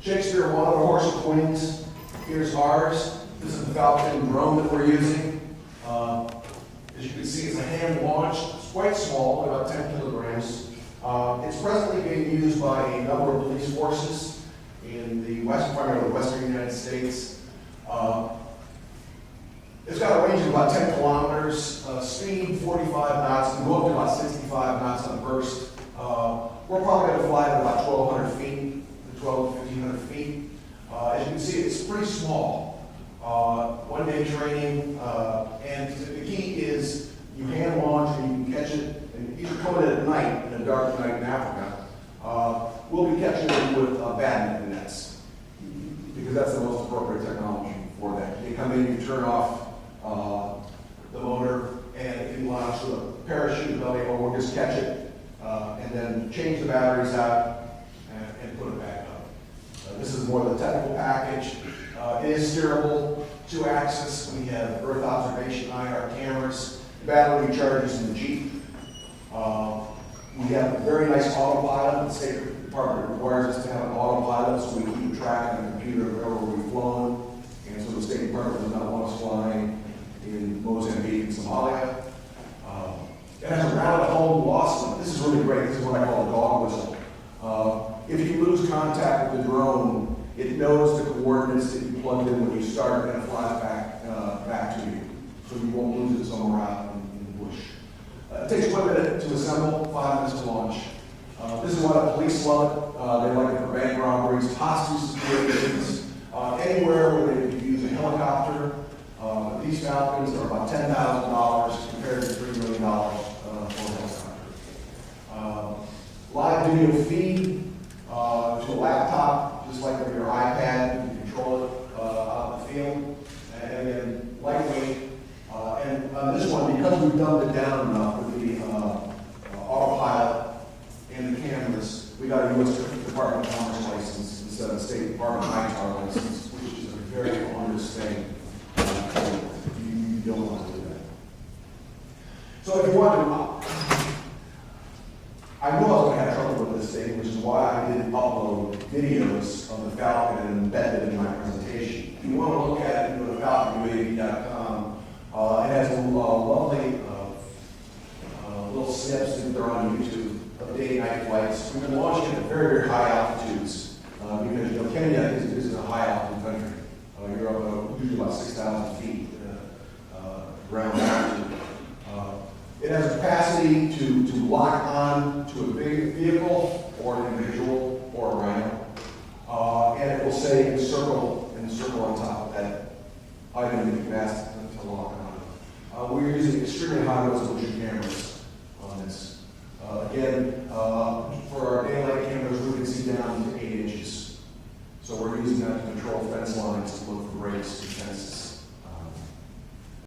Shakespeare wanted a horse with wings. Here's ours. This is the Falcon drone that we're using. As you can see, it's a hand launched. It's quite small, about 10 kilograms. It's presently being used by a number of police forces in the primarily western United States. It's got a range of about 10 kilometers, speed 45 knots, can go up to about 65 knots on a burst. We're probably going to fly at about 1,200 feet, 1,200 to 1,500 feet. As you can see, it's pretty small. One-day training, and the key is you hand launch and you can catch it, and these are coming at night, in a dark night in Africa. We'll be catching it with badminton nets, because that's the most appropriate technology for that. You come in, you turn off the motor, and if you launch with a parachute belly, or we'll just catch it, and then change the batteries out and put it back up. This is more of the technical package. It is steerable, 2-axis. We have Earth observation IR cameras. The battery charges in the Jeep. We have a very nice autopilot. The State Department requires us to have an autopilot, so we keep track on the computer of wherever we've flown. And so the State Department does not want us flying in Mozambique and Somalia. It has a round-at-home loss limit. This is really great. This is what I call a dog whistle. If you lose contact with the drone, it knows the coordinates that you plugged in when you start, and it flies back to you. So you won't lose it somewhere out in the bush. It takes 1 minute to assemble, 5 minutes to launch. This is why the police love it. They like it for bank robberies, hostage situations, anywhere where they could use a helicopter. These Falcons are about $10,000 compared to $3 million for a helicopter. Live video feed to a laptop, just like with your iPad, you can control it out in the field. And then lightweight. And on this one, because we've dumbed it down enough with the autopilot and the cameras, we got a U.S. Department of Commerce license instead of a State Department ITAR license, which is a very onerous thing. You don't want to do that. So if you want to, I knew I was going to have trouble with this thing, which is why I didn't upload videos of the Falcon and embed it in my presentation. If you want to look at it, go to falconuav.com. It has a lovely little snips that they're on YouTube of day-night flights. We've been launching at very, very high altitudes because Kenya is a high altitude country. You're up usually about 6,000 feet ground altitude. It has a capacity to lock on to a big vehicle or an individual or a rhino, and it will say encircle on top of that item that you can ask to lock on. We're using extremely high resolution cameras on this. Again, for our daylight cameras, we can see down to 8 inches. So we're using that to control fence lines, to look for breaks and fences.